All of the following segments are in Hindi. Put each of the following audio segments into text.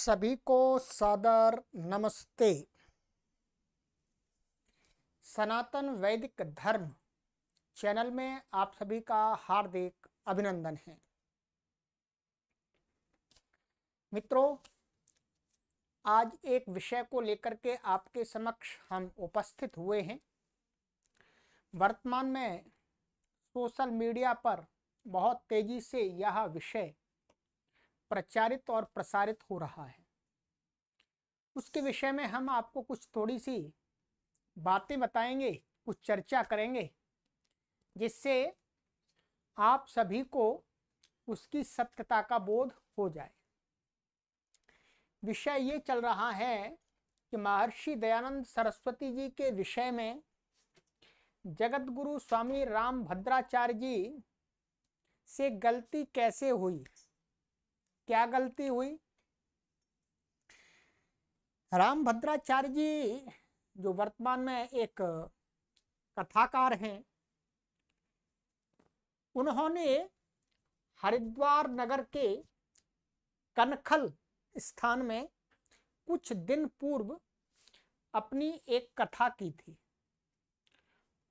सभी को सादर नमस्ते। सनातन वैदिक धर्म चैनल में आप सभी का हार्दिक अभिनंदन है। मित्रों, आज एक विषय को लेकर के आपके समक्ष हम उपस्थित हुए हैं। वर्तमान में सोशल मीडिया पर बहुत तेजी से यह विषय प्रचारित और प्रसारित हो रहा है। उसके विषय में हम आपको कुछ थोड़ी सी बातें बताएंगे, कुछ चर्चा करेंगे, जिससे आप सभी को उसकी सत्यता का बोध हो जाए। विषय ये चल रहा है कि महर्षि दयानंद सरस्वती जी के विषय में जगत गुरु स्वामी रामभद्राचार्य जी से गलती कैसे हुई, क्या गलती हुई। रामभद्राचार्य जी जो वर्तमान में एक कथाकार हैं, उन्होंने हरिद्वार नगर के कनखल स्थान में कुछ दिन पूर्व अपनी एक कथा की थी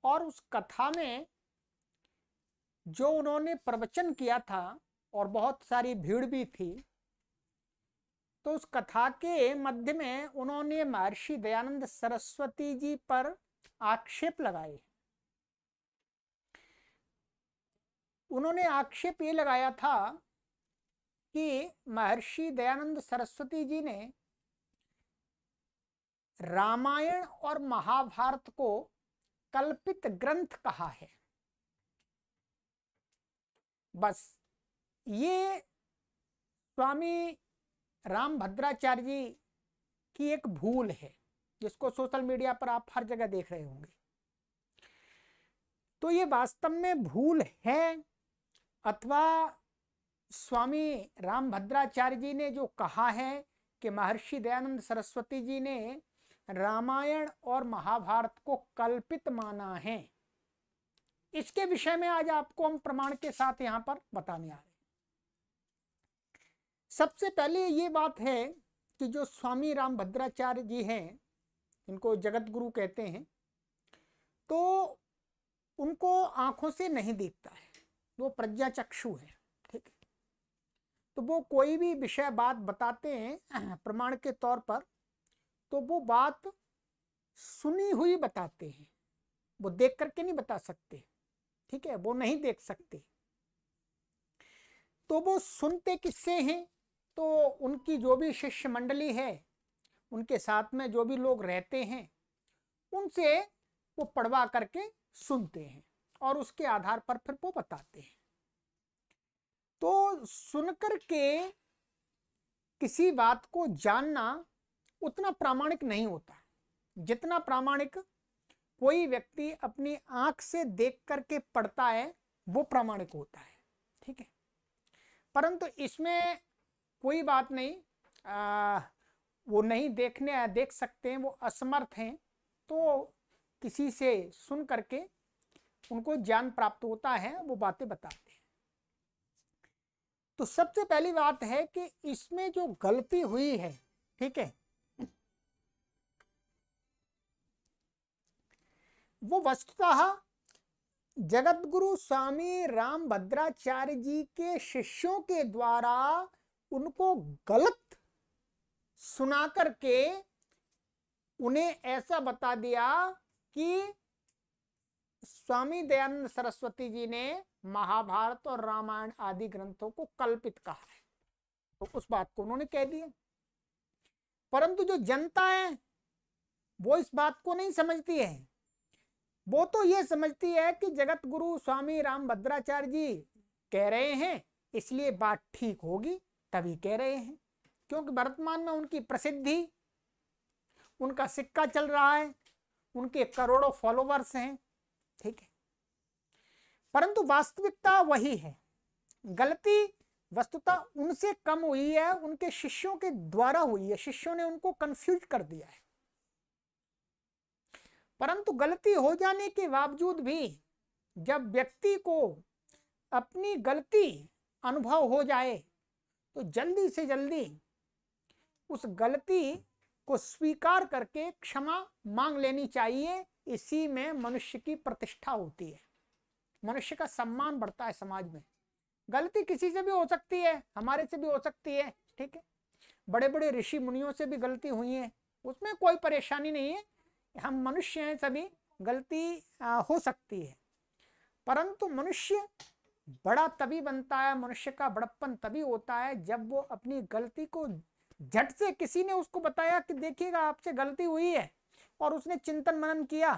और उस कथा में जो उन्होंने प्रवचन किया था और बहुत सारी भीड़ भी थी, तो उस कथा के मध्य में उन्होंने महर्षि दयानंद सरस्वती जी पर आक्षेप लगाए। उन्होंने आक्षेप ये लगाया था कि महर्षि दयानंद सरस्वती जी ने रामायण और महाभारत को कल्पित ग्रंथ कहा है। बस ये स्वामी रामभद्राचार्य जी की एक भूल है, जिसको सोशल मीडिया पर आप हर जगह देख रहे होंगे। तो ये वास्तव में भूल है अथवा स्वामी रामभद्राचार्य जी ने जो कहा है कि महर्षि दयानंद सरस्वती जी ने रामायण और महाभारत को कल्पित माना है, इसके विषय में आज आपको हम प्रमाण के साथ यहां पर बताने आ रहे हैं। सबसे पहले ये बात है कि जो स्वामी रामभद्राचार्य जी हैं, इनको जगत गुरु कहते हैं, तो उनको आंखों से नहीं दिखता है, वो प्रज्ञाचक्षु है। ठीक है, तो वो कोई भी विषय बात बताते हैं प्रमाण के तौर पर, तो वो बात सुनी हुई बताते हैं, वो देख करके नहीं बता सकते। ठीक है, वो नहीं देख सकते, तो वो सुनते किससे हैं, तो उनकी जो भी शिष्य मंडली है, उनके साथ में जो भी लोग रहते हैं, उनसे वो पढ़वा करके सुनते हैं और उसके आधार पर फिर वो बताते हैं। तो सुनकर के किसी बात को जानना उतना प्रामाणिक नहीं होता जितना प्रामाणिक कोई व्यक्ति अपनी आंख से देख करके पढ़ता है, वो प्रामाणिक होता है। ठीक है, परंतु इसमें कोई बात नहीं, वो नहीं देख सकते हैं, वो असमर्थ हैं, तो किसी से सुन करके उनको ज्ञान प्राप्त होता है, वो बातें बताते हैं। तो सबसे पहली बात है कि इसमें जो गलती हुई है, ठीक है, वो वस्तुतः जगत गुरु स्वामी रामभद्राचार्य जी के शिष्यों के द्वारा उनको गलत सुना करके उन्हें ऐसा बता दिया कि स्वामी दयानंद सरस्वती जी ने महाभारत और रामायण आदि ग्रंथों को कल्पित कहा है, तो उस बात को उन्होंने कह दिया। परंतु जो जनता है वो इस बात को नहीं समझती है, वो तो ये समझती है कि जगत गुरु स्वामी रामभद्राचार्य जी कह रहे हैं, इसलिए बात ठीक होगी, तभी कह रहे हैं, क्योंकि वर्तमान में उनकी प्रसिद्धि, उनका सिक्का चल रहा है, उनके करोड़ों फॉलोवर्स हैं। ठीक है, परंतु वास्तविकता वही है। गलती वस्तुतः उनसे कम हुई है, उनके शिष्यों के द्वारा हुई है, शिष्यों ने उनको कंफ्यूज कर दिया है। परंतु गलती हो जाने के बावजूद भी जब व्यक्ति को अपनी गलती अनुभव हो जाए, तो जल्दी से जल्दी उस गलती को स्वीकार करके क्षमा मांग लेनी चाहिए। इसी में मनुष्य की प्रतिष्ठा होती है, मनुष्य का सम्मान बढ़ता है समाज में। गलती किसी से भी हो सकती है, हमारे से भी हो सकती है, ठीक है। बड़े बड़े ऋषि मुनियों से भी गलती हुई है, उसमें कोई परेशानी नहीं है। हम मनुष्य हैं, सभी गलती हो सकती है। परंतु मनुष्य बड़ा तभी बनता है, मनुष्य का बड़प्पन तभी होता है जब वो अपनी गलती को झट से, किसी ने उसको बताया कि देखिएगा आपसे गलती हुई है, और उसने चिंतन मनन किया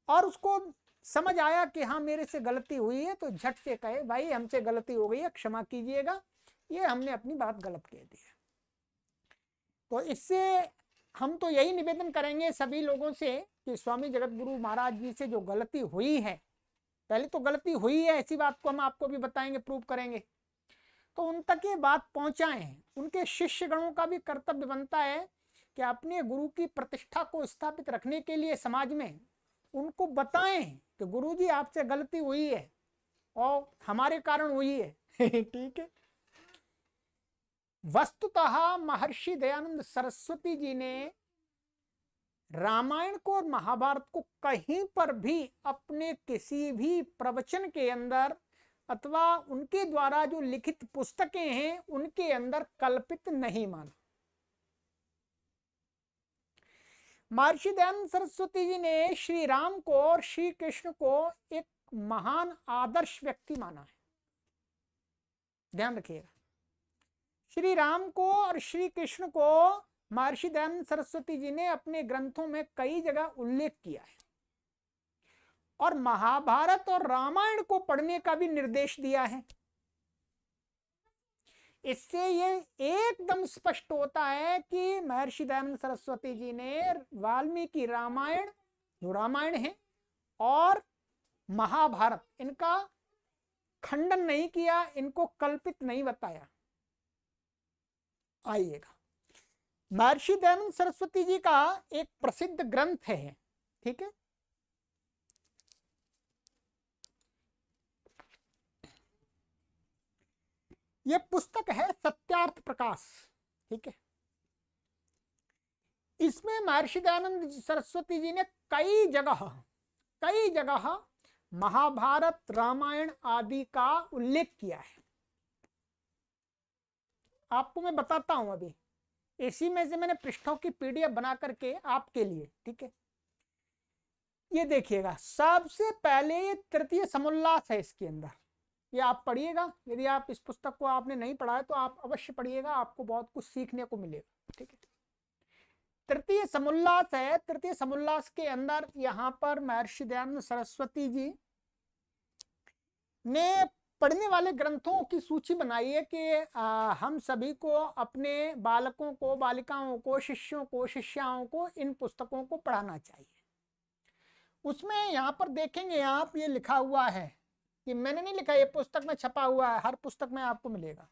और उसको समझ आया कि हाँ मेरे से गलती हुई है, तो झट से कहे भाई हमसे गलती हो गई है, क्षमा कीजिएगा, ये हमने अपनी बात गलत कह दी है। तो इससे हम तो यही निवेदन करेंगे सभी लोगों से कि स्वामी जगत गुरु महाराज जी से जो गलती हुई है, पहले तो गलती हुई है ऐसी बात को हम आपको भी बताएंगे, प्रूव करेंगे, तो उन तक ये बात पहुंचाएं। उनके शिष्य गणों का भी कर्तव्य बनता है कि अपने गुरु की प्रतिष्ठा को स्थापित रखने के लिए समाज में उनको बताएं कि गुरुजी आपसे गलती हुई है और हमारे कारण हुई है। ठीक है। वस्तुतः महर्षि दयानंद सरस्वती जी ने रामायण को और महाभारत को कहीं पर भी अपने किसी भी प्रवचन के अंदर अथवा उनके द्वारा जो लिखित पुस्तकें हैं उनके अंदर कल्पित नहीं माना। महर्षि दयानंद सरस्वती जी ने श्री राम को और श्री कृष्ण को एक महान आदर्श व्यक्ति माना है, ध्यान रखिएगा। श्री राम को और श्री कृष्ण को महर्षि दयानंद सरस्वती जी ने अपने ग्रंथों में कई जगह उल्लेख किया है, और महाभारत और रामायण को पढ़ने का भी निर्देश दिया है। इससे ये एकदम स्पष्ट होता है कि महर्षि दयानंद सरस्वती जी ने वाल्मीकि रामायण, जो रामायण है, और महाभारत, इनका खंडन नहीं किया, इनको कल्पित नहीं बताया। आइएगा, महर्षि दयानंद सरस्वती जी का एक प्रसिद्ध ग्रंथ है, ठीक है, यह पुस्तक है सत्यार्थ प्रकाश, ठीक है। इसमें महर्षि दयानंद सरस्वती जी ने कई जगह महाभारत रामायण आदि का उल्लेख किया है। आपको मैं बताता हूं, अभी इसी में से मैंने पृष्ठों की पीडीएफ बना करके आपके लिए, ठीक है। ये देखिएगा, सबसे पहले ये तृतीय समुल्लास है, इसके अंदर ये आप पढ़िएगा। यदि आप इस पुस्तक को आपने नहीं पढ़ा है तो आप अवश्य पढ़िएगा, आपको बहुत कुछ सीखने को मिलेगा, ठीक है। तृतीय समुल्लास है। तृतीय समुल्लास के अंदर यहाँ पर महर्षि दयानंद सरस्वती जी ने पढ़ने वाले ग्रंथों की सूची बनाई है कि हम सभी को, अपने बालकों को, बालिकाओं को, शिष्यों को, शिष्याओं को इन पुस्तकों को पढ़ाना चाहिए। उसमें यहाँ पर देखेंगे आप, ये लिखा हुआ है कि मैंने नहीं लिखा, ये पुस्तक में छपा हुआ है, हर पुस्तक में आपको मिलेगा।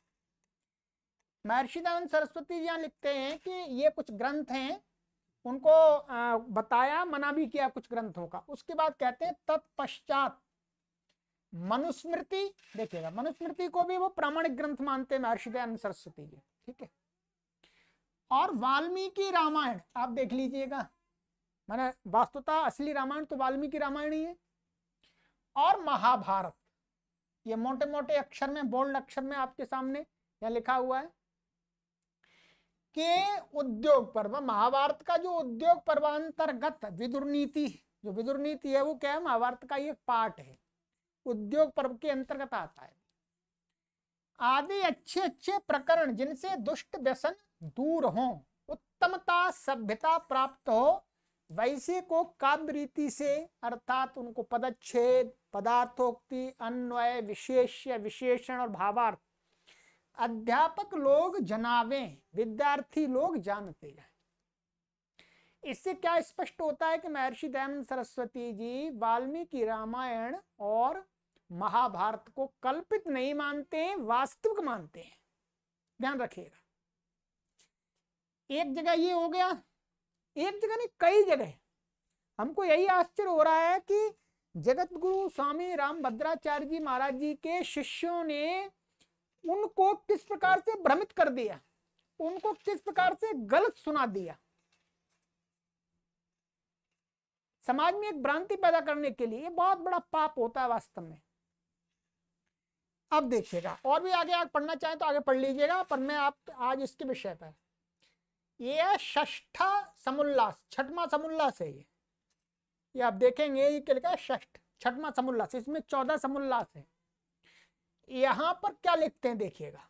महर्षि दयानंद सरस्वती जी यहाँ लिखते हैं कि ये कुछ ग्रंथ हैं, उनको बताया, मना भी किया कुछ ग्रंथों का। उसके बाद कहते हैं तत्पश्चात मनुस्मृति, देखिएगा मनुस्मृति को भी वो प्रामाणिक ग्रंथ मानते हैं महर्षि दयानंद सरस्वती जी, ठीक है। और वाल्मीकि रामायण आप देख लीजिएगा, मैंने वास्तुतः असली रामायण तो वाल्मीकि रामायण ही है। और महाभारत, ये मोटे मोटे अक्षर में, बोल्ड अक्षर में आपके सामने यहाँ लिखा हुआ है कि उद्योग पर्व, महाभारत का जो उद्योग पर्वांतर्गत विदुर नीति, जो विदुर नीति है वो क्या है, महाभारत का ये पार्ट है, उद्योग पर्व के अंतर्गत आता है। आदि अच्छे अच्छे प्रकरण जिनसे दुष्ट व्यसन दूर हो, उत्तमता सभ्यता प्राप्त हो, वैसे को काव्य रीति से, अर्थात उनको पदच्छेद, पदार्थोक्ति, अन्वय, विशेष्य, विशेषण और भावार्थ अध्यापक लोग जनावें, विद्यार्थी लोग जानते जाएं। इससे क्या स्पष्ट होता है कि महर्षि दयानंद सरस्वती जी वाल्मीकि रामायण और महाभारत को कल्पित नहीं मानते हैं, वास्तविक मानते हैं। ध्यान रखिएगा। एक जगह ये हो गया, एक जगह नहीं कई जगह। हमको यही आश्चर्य हो रहा है कि जगत गुरु स्वामी रामभद्राचार्य जी महाराज जी के शिष्यों ने उनको किस प्रकार से भ्रमित कर दिया। उनको किस प्रकार से गलत सुना दिया। समाज में एक भ्रांति पैदा करने के लिए बहुत बड़ा पाप होता है वास्तव में। अब देखिएगा, और भी आगे आप पढ़ना चाहें तो आगे पढ़ लीजिएगा, पर मैं आप आज इसके विषय पर, ये षष्ठा समुल्लास, छठवां समुल्लास है ये आप देखेंगे, ये क्या लिखा है, षष्ठ, छठवां समुल्लास, इसमें 14 समुल्लास है। यहां पर क्या लिखते हैं देखिएगा,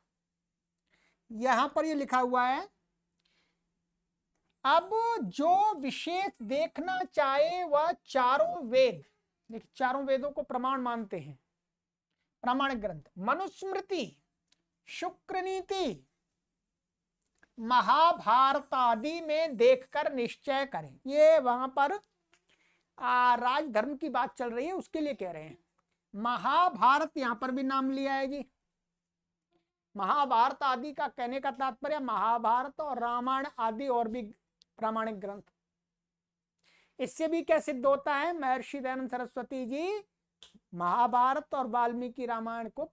यहां पर ये लिखा हुआ है, अब जो विशेष देखना चाहे वह चारों वेद, देखिए चारों वेदों को प्रमाण मानते हैं, प्रामाणिक ग्रंथ, मनुस्मृति, शुक्र नीति, महाभारत आदि में देखकर निश्चय करें। ये वहां पर राजधर्म की बात चल रही है, उसके लिए कह रहे हैं। महाभारत यहां पर भी नाम लिया है जी। महाभारत आदि का कहने का तात्पर्य महाभारत और रामायण आदि और भी प्रामाणिक ग्रंथ। इससे भी क्या सिद्ध होता है, महर्षि दयानंद सरस्वती जी महाभारत और वाल्मीकि रामायण को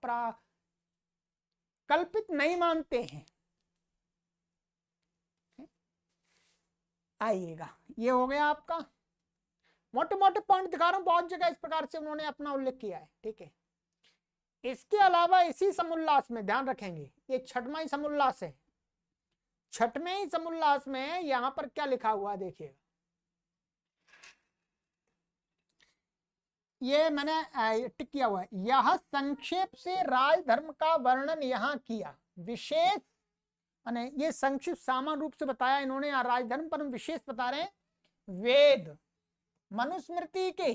कल्पित नहीं मानते हैं। आइएगा, ये हो गया आपका, मोटे मोटे पॉइंट दिखा रहा हूं, बहुत जगह इस प्रकार से उन्होंने अपना उल्लेख किया है, ठीक है। इसके अलावा इसी समुल्लास में ध्यान रखेंगे, ये छठवां ही समुल्लास है, छठवें ही समुल्लास में यहां पर क्या लिखा हुआ देखिएगा, ये मैंने टिक किया हुआ है, यह संक्षेप से राजधर्म का वर्णन यहां किया, विशेष माने ये संक्षिप्त सामान्य रूप से बताया इन्होंने, यहाँ राजधर्म पर विशेष बता रहे हैं। वेद मनुस्मृति के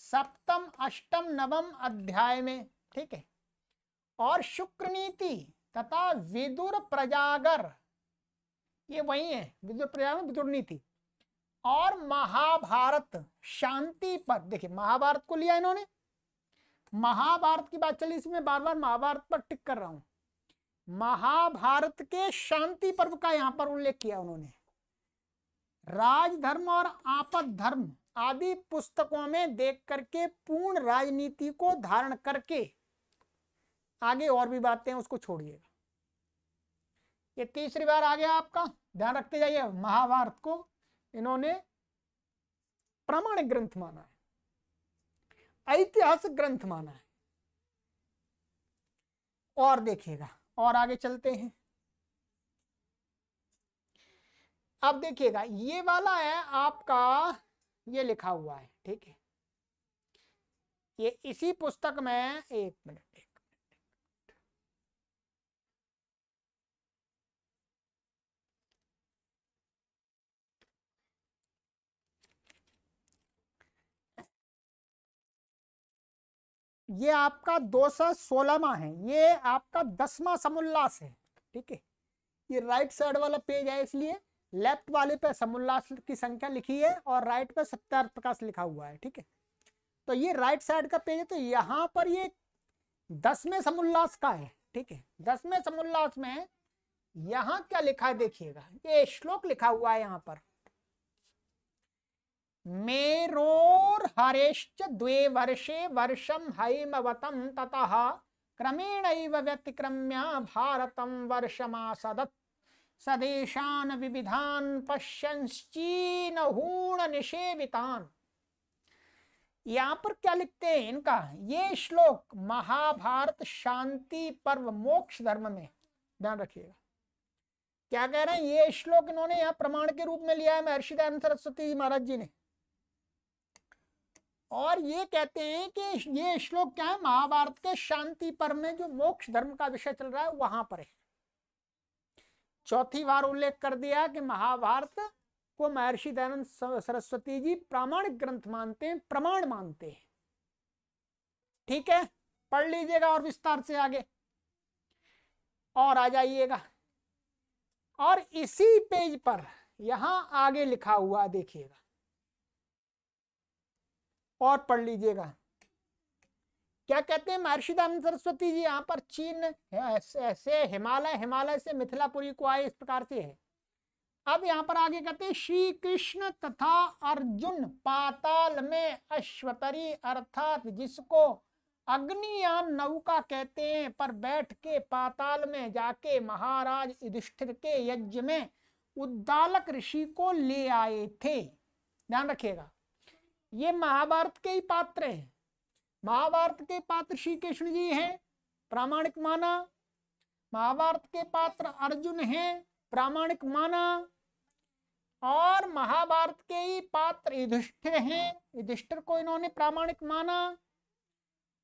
सप्तम अष्टम नवम अध्याय में, ठीक है, और शुक्र नीति तथा विदुर प्रजागर, ये वही है, विदुर प्रजागर विदुर नीति, और महाभारत शांति पर, देखिए महाभारत को लिया इन्होंने, महाभारत की बात चली, इसमें बार बार महाभारत पर टिक कर रहा हूं, महाभारत के शांति पर्व का यहां पर उल्लेख किया उन्होंने। राजधर्म और आपद धर्म आदि पुस्तकों में देख करके पूर्ण राजनीति को धारण करके, आगे और भी बातें उसको छोड़िएगा। ये तीसरी बार आ गया आपका, ध्यान रखते जाइए। महाभारत को इन्होंने प्रामाणिक ग्रंथ माना है, ऐतिहासिक ग्रंथ माना है। और देखिएगा, और आगे चलते हैं। अब देखिएगा, ये वाला है आपका, ये लिखा हुआ है, ठीक है, ये इसी पुस्तक में, एक मिनट ये आपका 216वां है, ये आपका 10वां समुल्लास है, ठीक है। ये राइट साइड वाला पेज है, इसलिए लेफ्ट वाले पे समुल्लास की संख्या लिखी है और राइट पे सत्यार्थ प्रकाश लिखा हुआ है, ठीक है। तो ये राइट साइड का पेज है, तो यहाँ पर ये 10वें समुल्लास का है, ठीक है। 10वें समुल्लास में यहाँ क्या लिखा है देखिएगा, ये श्लोक लिखा हुआ है यहाँ पर, मेरोर हरेश्च द्वे वर्षे वर्षम हैमवतम ततः क्रमेणैव व्यतिक्रम्य भारतम वर्षमासदत् सदेशान विविधान पश्यंश्चीन हूण निषेवितान। यहां पर क्या लिखते हैं इनका, ये श्लोक महाभारत शांति पर्व मोक्ष धर्म में, ध्यान रखिएगा क्या कह रहे हैं। ये श्लोक इन्होंने यहाँ प्रमाण के रूप में लिया है महर्षि दयानंद सरस्वती जी महाराज जी ने, और ये कहते हैं कि ये श्लोक क्या है, महाभारत के शांति पर्व में जो मोक्ष धर्म का विषय चल रहा है वहां पर है। चौथी बार उल्लेख कर दिया कि महाभारत को महर्षि दयानंद सरस्वती जी प्रामाणिक ग्रंथ मानते हैं, प्रमाण मानते हैं, ठीक है। पढ़ लीजिएगा और विस्तार से आगे, और आ जाइएगा। और इसी पेज पर यहां आगे लिखा हुआ देखिएगा और पढ़ लीजिएगा क्या कहते हैं महर्षि दयानंद सरस्वती जी। यहाँ पर चीन से हिमालय, हिमालय से मिथिलापुरी को आए, इस प्रकार से है। अब यहाँ पर आगे कहते हैं श्री कृष्ण तथा अर्जुन पाताल में अश्वतरी, अर्थात जिसको अग्नियान नौका कहते हैं, पर बैठ के पाताल में जाके महाराज युधिष्ठिर के यज्ञ में उद्दालक ऋषि को ले आए थे। ध्यान रखिएगा, ये महाभारत के ही पात्र हैं। महाभारत के पात्र श्री कृष्ण जी हैं, प्रामाणिक माना। महाभारत के पात्र अर्जुन हैं, प्रामाणिक माना। और महाभारत के ही पात्र युधिष्ठिर हैं, युधिष्ठिर को इन्होंने प्रामाणिक माना।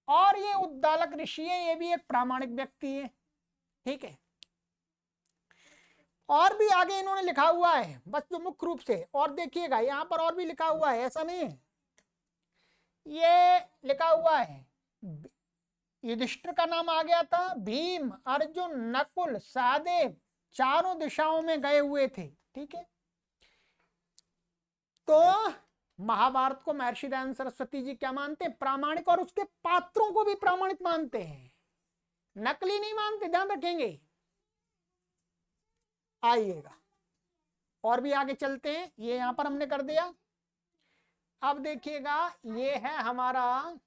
और ये उद्दालक ऋषि है, ये भी एक प्रामाणिक व्यक्ति है। ठीक है, और भी आगे इन्होंने लिखा हुआ है, बस जो मुख्य रूप से, और देखिएगा यहां पर और भी लिखा हुआ है, ऐसा नहीं है। ये लिखा हुआ है, युधिष्ठिर का नाम आ गया था, भीम, अर्जुन, नकुल, सहदेव चारों दिशाओं में गए हुए थे। ठीक है, तो महाभारत को महर्षि दयानंद सरस्वती जी क्या मानते हैं? प्रामाणिक, और उसके पात्रों को भी प्रामाणिक मानते हैं, नकली नहीं मानते, ध्यान रखेंगे। आइएगा और भी आगे चलते हैं, ये यहां पर हमने कर दिया। अब देखिएगा, ये है हमारा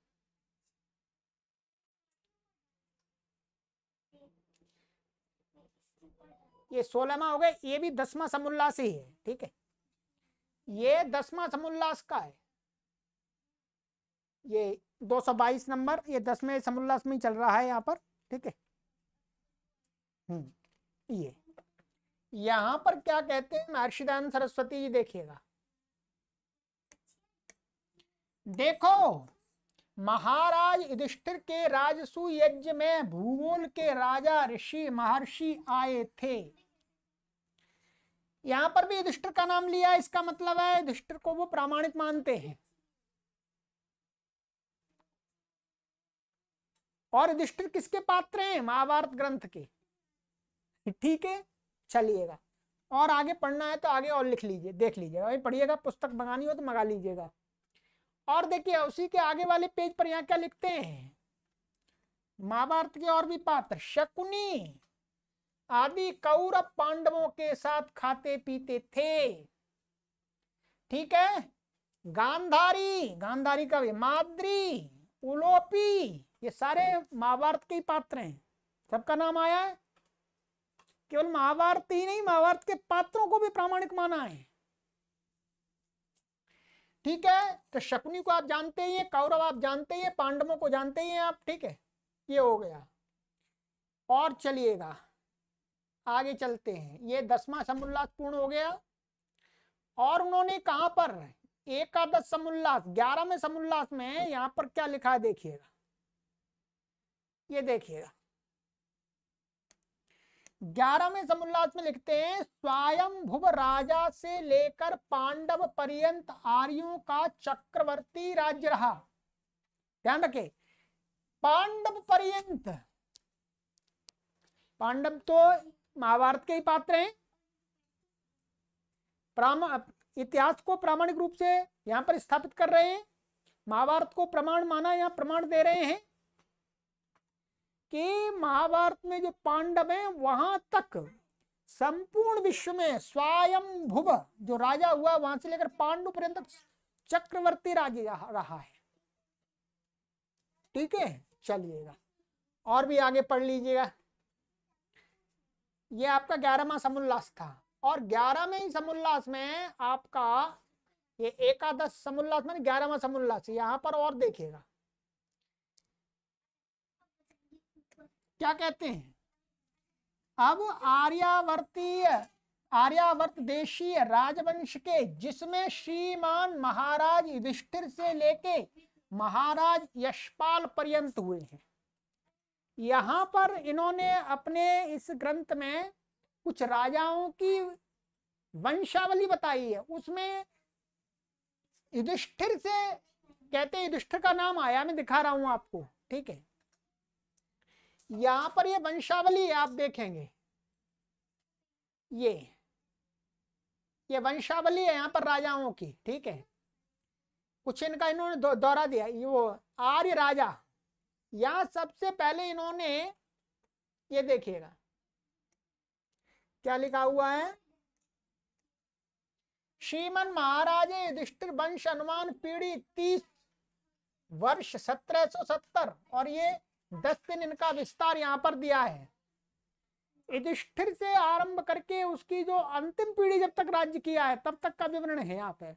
ये 16वां हो गया, ये भी 10वां समुल्लास ही है। ठीक है, ये 10वां समुल्लास का है, ये 222 नंबर, ये 10वें समुल्लास में ही चल रहा है यहाँ पर। ठीक है, ये यहां पर क्या कहते हैं महर्षि दयानंद सरस्वती जी, देखिएगा, देखो महाराज युधिष्ठिर के राजसू यज्ञ में भूगोल के राजा ऋषि महर्षि आए थे। यहां पर भी युधिष्ठिर का नाम लिया, इसका मतलब है युधिष्ठिर को वो प्रामाणिक मानते हैं। और युधिष्ठिर किसके पात्र हैं? महाभारत ग्रंथ के। ठीक है, चलिएगा, और आगे पढ़ना है तो आगे और लिख लीजिए, देख लीजिएगा, भाई पढ़िएगा, पुस्तक मंगानी हो तो मंगा लीजिएगा। और देखिए उसी के आगे वाले पेज पर यहाँ क्या लिखते हैं, महाभारत के और भी पात्र, शकुनी आदि कौरव पांडवों के साथ खाते पीते थे। ठीक है, गांधारी, गांधारी का भी, माद्री, उलोपी, ये सारे महाभारत के ही पात्र हैं, सबका नाम आया है। केवल महाभारत ही नहीं, महाभारत के पात्रों को भी प्रामाणिक माना है। ठीक है, तो शकुनी को आप जानते ही हैं, कौरव आप जानते ही हैं, पांडवों को जानते ही हैं आप। ठीक है, ये हो गया। और चलिएगा आगे चलते हैं, ये 10वां समुल्लास पूर्ण हो गया। और उन्होंने कहां पर एकादश समुल्लास, 11वें समुल्लास में यहां पर क्या लिखा है देखिएगा, ये देखिएगा 11वें समुल्लास में लिखते हैं, स्वयंभुव राजा से लेकर पांडव पर्यंत आर्यों का चक्रवर्ती राज्य रहा। ध्यान रखे, पांडव पर्यंत, पांडव तो महाभारत के ही पात्र हैं। इतिहास को प्रामाणिक रूप से यहां पर स्थापित कर रहे हैं, महाभारत को प्रमाण माना, यहां प्रमाण दे रहे हैं कि महाभारत में जो पांडव हैं वहां तक संपूर्ण विश्व में स्वयंभुव जो राजा हुआ, वहां से लेकर पांडु पर्यंत चक्रवर्ती राज्य रहा है। ठीक है, चलिएगा और भी आगे पढ़ लीजिएगा। ये आपका 11वां समुल्लास था, और 11वें ही समुल्लास में आपका ये एकादश समुल्लास में 11वां समुल्लास, यहां पर और देखिएगा क्या कहते हैं। अब आर्यावर्त देशीय राजवंश के, जिसमें श्रीमान महाराज युधिष्ठिर से लेके महाराज यशपाल पर्यंत हुए हैं। यहां पर इन्होंने अपने इस ग्रंथ में कुछ राजाओं की वंशावली बताई है, उसमें युधिष्ठिर से कहते हैं, युधिष्ठिर का नाम आया, मैं दिखा रहा हूं आपको। ठीक है, यहां पर ये वंशावली आप देखेंगे, ये वंशावली है यहां पर राजाओं की। ठीक है, कुछ इनका इन्होंने दौरा दिया, ये वो आर्य राजा। यहां सबसे पहले इन्होंने, ये देखिएगा क्या लिखा हुआ है, श्रीमन महाराज युधिष्ठिर वंश अनुमान पीढ़ी 30 वर्ष 1770 और ये 10 दिन इनका विस्तार यहाँ पर दिया है। युधिष्ठिर से आरंभ करके उसकी जो अंतिम पीढ़ी जब तक राज्य किया है तब तक का विवरण है यहाँ पे।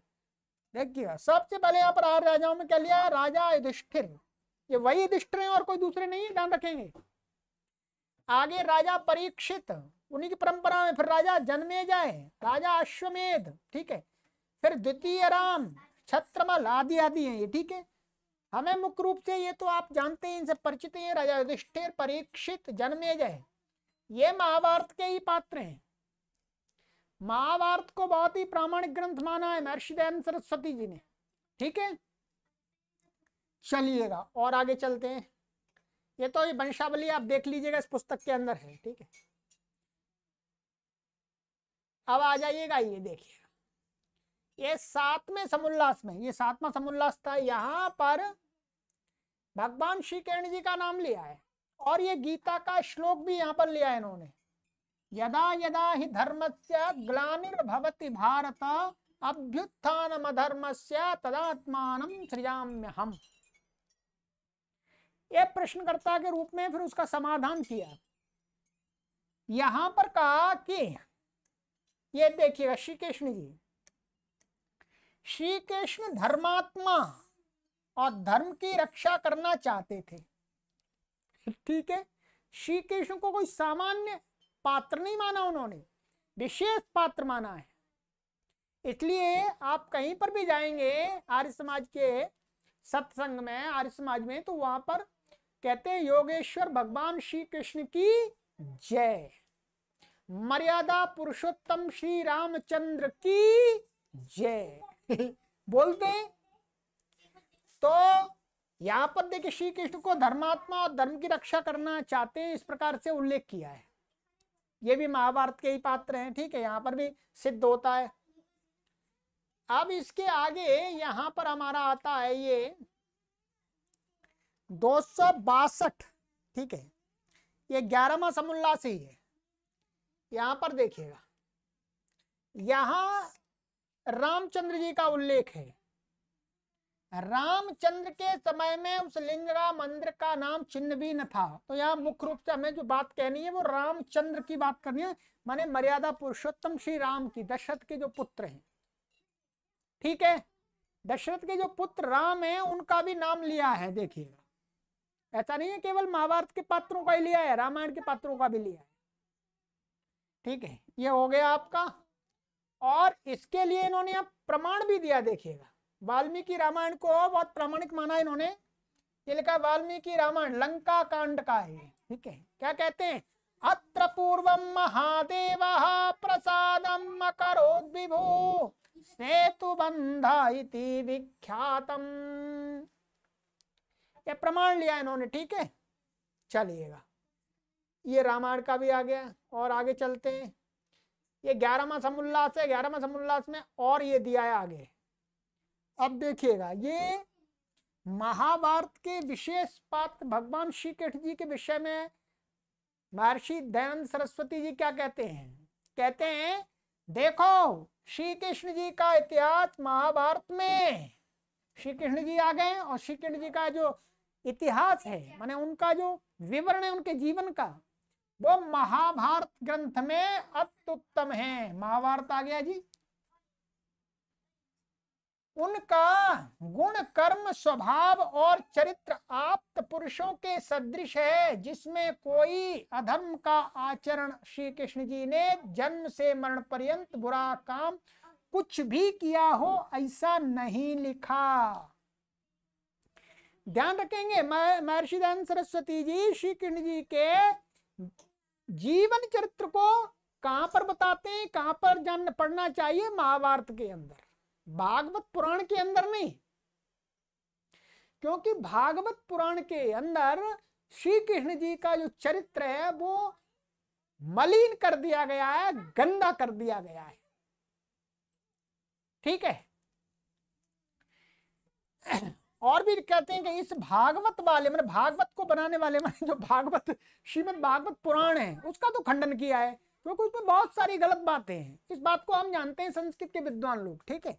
देखिएगा सबसे पहले यहाँ पर 8 राजाओं में क्या लिया, राजा युधिष्ठिर, ये वही युधिष्ठिर है और कोई दूसरे नहीं, ध्यान रखेंगे। आगे राजा परीक्षित, उन्हीं की परंपरा में, फिर राजा जन्मेजय, राजा अश्वमेध, ठीक है, फिर द्वितीय राम, छत्रमल आदि आदि हैं ये, ठीक है। हमें मुख्य रूप से ये तो आप जानते हैं, इनसे परिचित हैं, राजा युधिष्ठिर, परीक्षित, जन्मेजय, ये महाभारत के ही पात्र हैं। महाभारत को बहुत ही प्रामाणिक ग्रंथ माना है महर्षि दयानंद सरस्वती जी ने, ठीक है। चलिएगा और आगे चलते हैं। ये तो ये वंशावली आप देख लीजिएगा, इस पुस्तक के अंदर है, ठीक है। अब आ जाइएगा, ये देखिएगा, ये 7वें समुल्लास में, ये 7वां समुल्लास था, यहाँ पर भगवान श्री कृष्ण जी का नाम लिया है और ये गीता का श्लोक भी यहाँ पर लिया है इन्होंने। यदा यदा हि धर्मस्य ग्लानिर्भवति भारत अभ्युत्थानमधर्मस्य तदात्मानं सृजाम्यहम्। ये प्रश्नकर्ता के रूप में फिर उसका समाधान किया। यहां पर कहा कि ये देखिएगा श्री कृष्ण जी, श्री कृष्ण धर्मात्मा और धर्म की रक्षा करना चाहते थे, ठीक है। श्री कृष्ण को कोई सामान्य पात्र नहीं माना उन्होंने, विशेष पात्र माना है। इसलिए आप कहीं पर भी जाएंगे आर्य समाज के सत्संग में, आर्य समाज में, तो वहां पर कहते हैं योगेश्वर भगवान श्री कृष्ण की जय, मर्यादा पुरुषोत्तम श्री रामचंद्र की जय बोलते हैं। तो यहाँ पर देखिए श्री कृष्ण को धर्मात्मा और धर्म की रक्षा करना चाहते हैं, इस प्रकार से उल्लेख किया है। ये भी महाभारत के ही पात्र हैं, ठीक है, यहाँ पर भी सिद्ध होता है। अब इसके आगे यहाँ पर हमारा आता है ये 262, ठीक है, ये 11वां समुल्लास ही है। यहाँ पर देखिएगा, यहाँ रामचंद्र जी का उल्लेख है। रामचंद्र के समय में उस लिंगा मंदिर का नाम चिन्ह भी न था। तो यहाँ मुख्य रूप से हमें जो बात कहनी है वो रामचंद्र की बात करनी है, माने मर्यादा पुरुषोत्तम श्री राम की, दशरथ के जो पुत्र हैं, ठीक है। दशरथ के जो पुत्र राम हैं उनका भी नाम लिया है। देखिएगा ऐसा नहीं है केवल महाभारत के पात्रों का ही लिया है, रामायण के पात्रों का भी लिया है, ठीक है। ये हो गया आपका। और इसके लिए इन्होंने अब प्रमाण भी दिया। देखिएगा वाल्मीकि रामायण को बहुत प्रामाणिक माना इन्होंने। ये लिखा वाल्मीकि रामायण लंका कांड का है, ठीक है। क्या कहते हैं, अत्र पूर्वम महादेवः प्रसादम अकरोत् विभो सेतु बंधा इति विख्यातम। ये प्रमाण लिया इन्होंने, ठीक है। चलिएगा ये रामायण का भी आ गया और आगे चलते हैं। ये 11वां समुल्लास है। 11वां समुल्लास में और ये दिया है आगे। अब देखिएगा ये महाभारत के विशेष पात्र भगवान श्री कृष्ण जी के विषय में महर्षि दयानंद सरस्वती जी क्या कहते हैं, कहते हैं देखो श्री कृष्ण जी का इतिहास महाभारत में, श्री कृष्ण जी आ गए और श्री कृष्ण जी का जो इतिहास है, माने उनका जो विवरण है उनके जीवन का, वो महाभारत ग्रंथ में अत्युत्तम है। महाभारत आ गया जी। उनका गुण कर्म स्वभाव और चरित्र आप्त पुरुषों के सदृश है, जिसमें कोई अधर्म का आचरण श्री कृष्ण जी ने जन्म से मरण पर्यंत बुरा काम कुछ भी किया हो ऐसा नहीं लिखा। ध्यान रखेंगे महर्षि दयानंद सरस्वती जी श्री कृष्ण जी के जीवन चरित्र को कहां पर बताते हैं, कहां पर जान पढ़ना चाहिए, महाभारत के अंदर, भागवत पुराण के अंदर नहीं। क्योंकि भागवत पुराण के अंदर श्री कृष्ण जी का जो चरित्र है वो मलिन कर दिया गया है, गंदा कर दिया गया है, ठीक है। और भी कहते हैं कि इस भागवत वाले मतलब भागवत को बनाने वाले जो भागवत श्रीमद् भागवत पुराण है उसका तो खंडन किया है, क्योंकि उसमें बहुत सारी गलत बातें हैं। इस बात को हम जानते हैं संस्कृत के विद्वान लोग, ठीक है।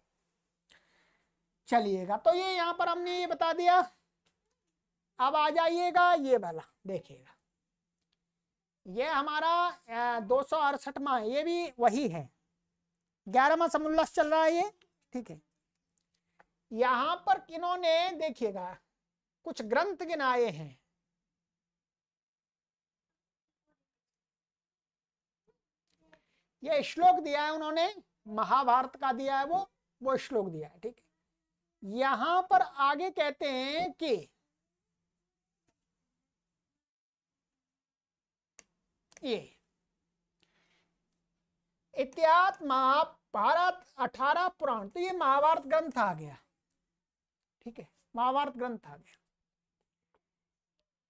चलिएगा तो ये यहाँ पर हमने ये बता दिया अब आ जाइएगा ये वाला, देखिएगा ये हमारा 268वां, ये भी वही है, 11वां समुल्लास चल रहा है ये, ठीक है। यहां पर इन्होंने देखिएगा कुछ ग्रंथ गिनाए हैं, ये श्लोक दिया है उन्होंने, महाभारत का दिया है वो श्लोक दिया है, ठीक है। यहां पर आगे कहते हैं कि ये इतिहास महाभारत 18 पुराण, तो ये महाभारत ग्रंथ आ गया, ठीक है, महाभारत ग्रंथ आ गया।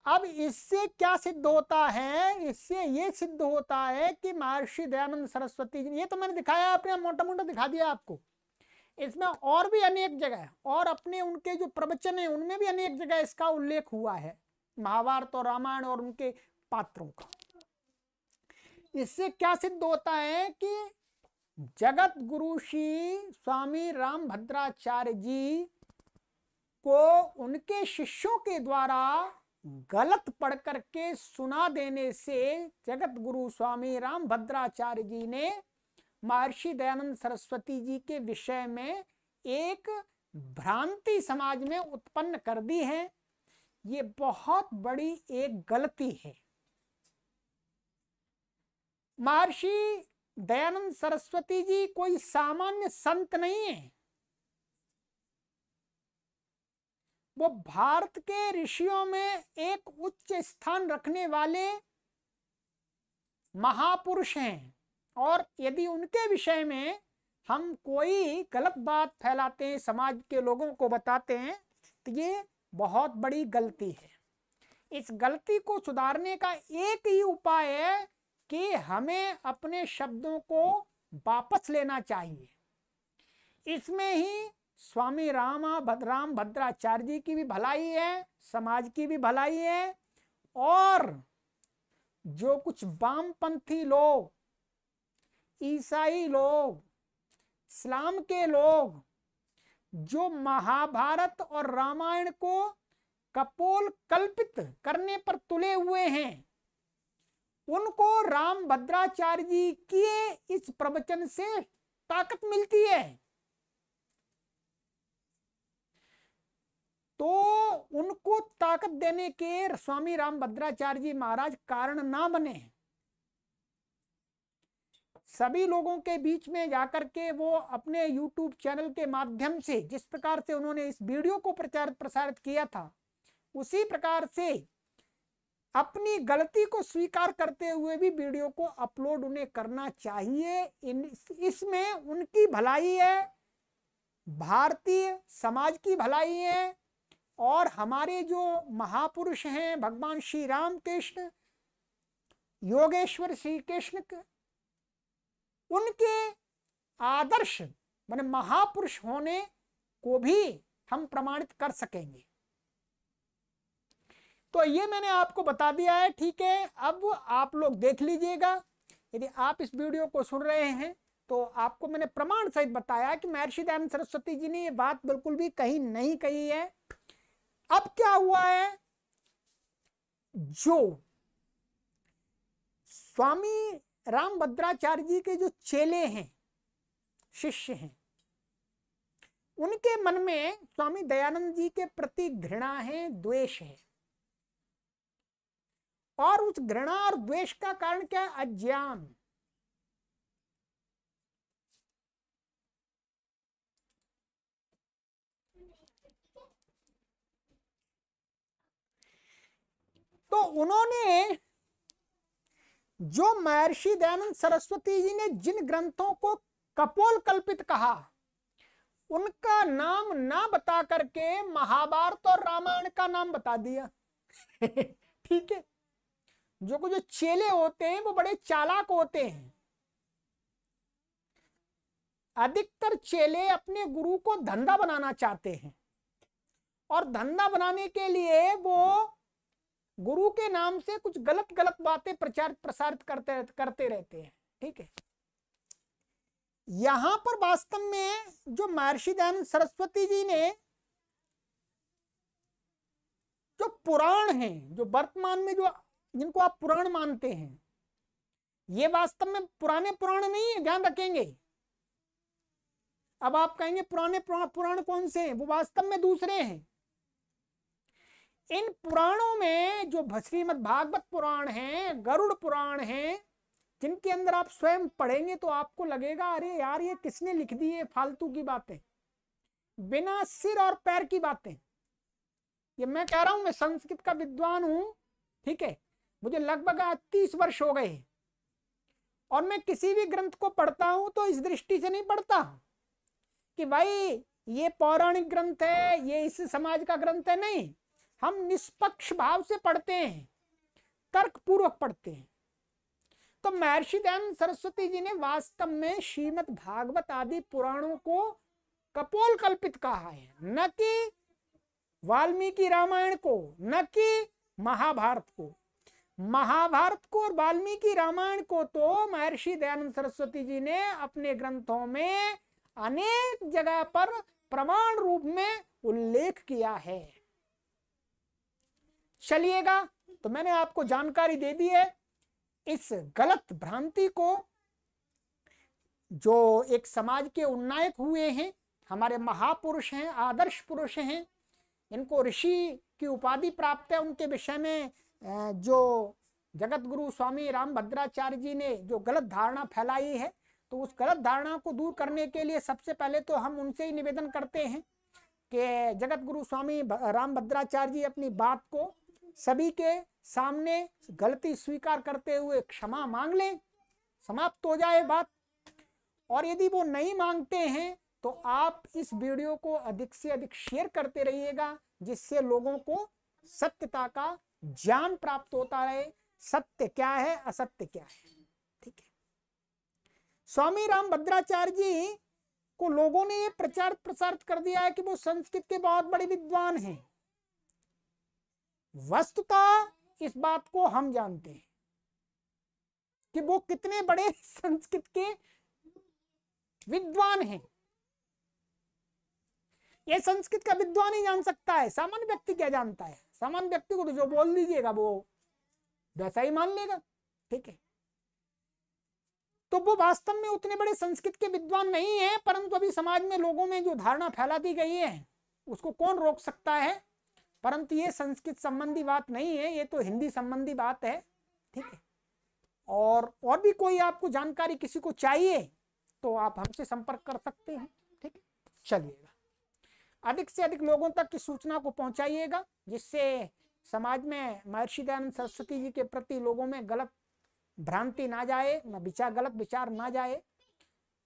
अब इससे क्या सिद्ध होता है, इससे ये सिद्ध होता है कि महर्षि दयानंद सरस्वती जी, ये तो मैंने दिखाया अपने मोटा मोटा दिखा दिया आपको, इसमें और भी अनेक जगह, और अपने उनके जो प्रवचन है उनमें भी अनेक जगह इसका उल्लेख हुआ है, महाभारत और रामायण और उनके पात्रों का। इससे क्या सिद्ध होता है कि जगत गुरु श्री स्वामी रामभद्राचार्य जी को उनके शिष्यों के द्वारा गलत पढ़ करके सुना देने से जगत गुरु स्वामी रामभद्राचार्य जी ने महर्षि दयानंद सरस्वती जी के विषय में एक भ्रांति समाज में उत्पन्न कर दी है। ये बहुत बड़ी एक गलती है। महर्षि दयानंद सरस्वती जी कोई सामान्य संत नहीं है, वो भारत के ऋषियों में एक उच्च स्थान रखने वाले महापुरुष हैं, और यदि उनके विषय में हम कोई गलत बात फैलाते हैं, समाज के लोगों को बताते हैं, तो ये बहुत बड़ी गलती है। इस गलती को सुधारने का एक ही उपाय है कि हमें अपने शब्दों को वापस लेना चाहिए। इसमें ही स्वामी रामभद्राचार्य जी की भी भलाई है, समाज की भी भलाई है, और जो कुछ वामपंथी लोग, ईसाई लोग, इस्लाम के लोग जो महाभारत और रामायण को कपोल कल्पित करने पर तुले हुए हैं, उनको रामभद्राचार्य जी के इस प्रवचन से ताकत मिलती है। तो उनको ताकत देने के स्वामी रामभद्राचार्य जी महाराज कारण ना बने। सभी लोगों के बीच में जाकर के वो अपने YouTube चैनल के माध्यम से जिस प्रकार से उन्होंने इस वीडियो को प्रसारित किया था, उसी प्रकार से अपनी गलती को स्वीकार करते हुए भी वीडियो को अपलोड उन्हें करना चाहिए। इसमें उनकी भलाई है, भारतीय समाज की भलाई है, और हमारे जो महापुरुष हैं भगवान श्री राम कृष्ण, योगेश्वर श्री कृष्ण, उनके आदर्श माने महापुरुष होने को भी हम प्रमाणित कर सकेंगे। तो ये मैंने आपको बता दिया है, ठीक है। अब आप लोग देख लीजिएगा, यदि आप इस वीडियो को सुन रहे हैं तो आपको मैंने प्रमाण सहित बताया कि महर्षि दयानंद सरस्वती जी ने ये बात बिल्कुल भी कहीं नहीं कही है। अब क्या हुआ है, जो स्वामी रामभद्राचार्य जी के जो चेले हैं, शिष्य हैं, उनके मन में स्वामी दयानंद जी के प्रति घृणा है, द्वेष है। और उस घृणा और द्वेष का कारण क्या है? अज्ञान। तो उन्होंने जो महर्षि दयानंद सरस्वती जी ने जिन ग्रंथों को कपोल कल्पित कहा, उनका नाम ना बता करके महाभारत और रामायण का नाम बता दिया। ठीक है। जो चेले होते हैं वो बड़े चालाक होते हैं। अधिकतर चेले अपने गुरु को धंधा बनाना चाहते हैं, और धंधा बनाने के लिए वो गुरु के नाम से कुछ गलत गलत बातें प्रसारित करते रहते हैं। ठीक है। यहां पर वास्तव में जो महर्षि दयानंद सरस्वती जी ने जो पुराण हैं, जो वर्तमान में जो जिनको आप पुराण मानते हैं, ये वास्तव में पुराने पुराण नहीं है, ध्यान रखेंगे। अब आप कहेंगे पुराने पुराण कौन से हैं, वो वास्तव में दूसरे हैं। इन पुराणों में जो श्रीमद् भागवत पुराण है, गरुड़ पुराण है, जिनके अंदर आप स्वयं पढ़ेंगे तो आपको लगेगा अरे यार ये किसने लिख दी है, फालतू की बातें, बिना सिर और पैर की बातें। ये मैं कह रहा हूं, मैं संस्कृत का विद्वान हूं, ठीक है, मुझे लगभग 30 वर्ष हो गए, और मैं किसी भी ग्रंथ को पढ़ता हूं तो इस दृष्टि से नहीं पढ़ता कि भाई ये पौराणिक ग्रंथ है, ये इस समाज का ग्रंथ है, नहीं। हम निष्पक्ष भाव से पढ़ते हैं, तर्क पूर्वक पढ़ते हैं। तो महर्षि दयानंद सरस्वती जी ने वास्तव में श्रीमद् भागवत आदि पुराणों को कपोल कल्पित कहा है, न कि वाल्मीकि रामायण को, न कि महाभारत को। महाभारत को और वाल्मीकि रामायण को तो महर्षि दयानंद सरस्वती जी ने अपने ग्रंथों में अनेक जगह पर प्रमाण रूप में उल्लेख किया है। चलिएगा, तो मैंने आपको जानकारी दे दी है। इस गलत भ्रांति को जो एक समाज के उन्नायक हुए हैं, हमारे महापुरुष हैं, आदर्श पुरुष हैं, इनको ऋषि की उपाधि प्राप्त है, उनके विषय में जो जगत गुरु स्वामी रामभद्राचार्य जी ने जो गलत धारणा फैलाई है, तो उस गलत धारणा को दूर करने के लिए सबसे पहले तो हम उनसे ही निवेदन करते हैं कि जगत गुरु स्वामी रामभद्राचार्य जी अपनी बात को सभी के सामने गलती स्वीकार करते हुए क्षमा मांग लें, समाप्त हो जाए बात। और यदि वो नहीं मांगते हैं तो आप इस वीडियो को अधिक से अधिक शेयर करते रहिएगा, जिससे लोगों को सत्यता का ज्ञान प्राप्त होता रहे, सत्य क्या है, असत्य क्या है। ठीक है, स्वामी रामभद्राचार्य जी को लोगों ने ये प्रचार प्रसार कर दिया है कि वो संस्कृत के बहुत बड़े विद्वान हैं। वस्तुतः इस बात को हम जानते हैं कि वो कितने बड़े संस्कृत के विद्वान हैं। ये संस्कृत का विद्वान ही जान सकता है, सामान्य व्यक्ति क्या जानता है। सामान्य व्यक्ति को तो जो बोल दीजिएगा वो वैसा ही मान लेगा। ठीक है, तो वो वास्तव में उतने बड़े संस्कृत के विद्वान नहीं है, परंतु अभी समाज में लोगों में जो धारणा फैला दी गई है उसको कौन रोक सकता है। परंतु ये संस्कृत संबंधी बात नहीं है, ये तो हिंदी संबंधी बात है। ठीक है, और भी कोई आपको जानकारी किसी को चाहिए तो आप हमसे संपर्क कर सकते हैं। ठीक है, चलिएगा, अधिक से अधिक लोगों तक की सूचना को पहुंचाइएगा, जिससे समाज में महर्षि दयानंद सरस्वती जी के प्रति लोगों में गलत भ्रांति ना जाए, गलत विचार ना जाए।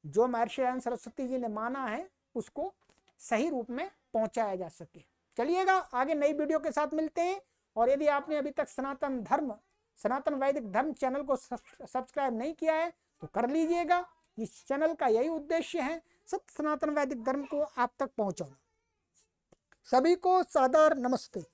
जो महर्षि दयानंद सरस्वती जी ने माना है उसको सही रूप में पहुंचाया जा सके। चलिएगा, आगे नई वीडियो के साथ मिलते हैं। और यदि आपने अभी तक सनातन वैदिक धर्म चैनल को सब्सक्राइब नहीं किया है तो कर लीजिएगा। इस चैनल का यही उद्देश्य है, सत्य सनातन वैदिक धर्म को आप तक पहुंचाना। सभी को सादर नमस्ते।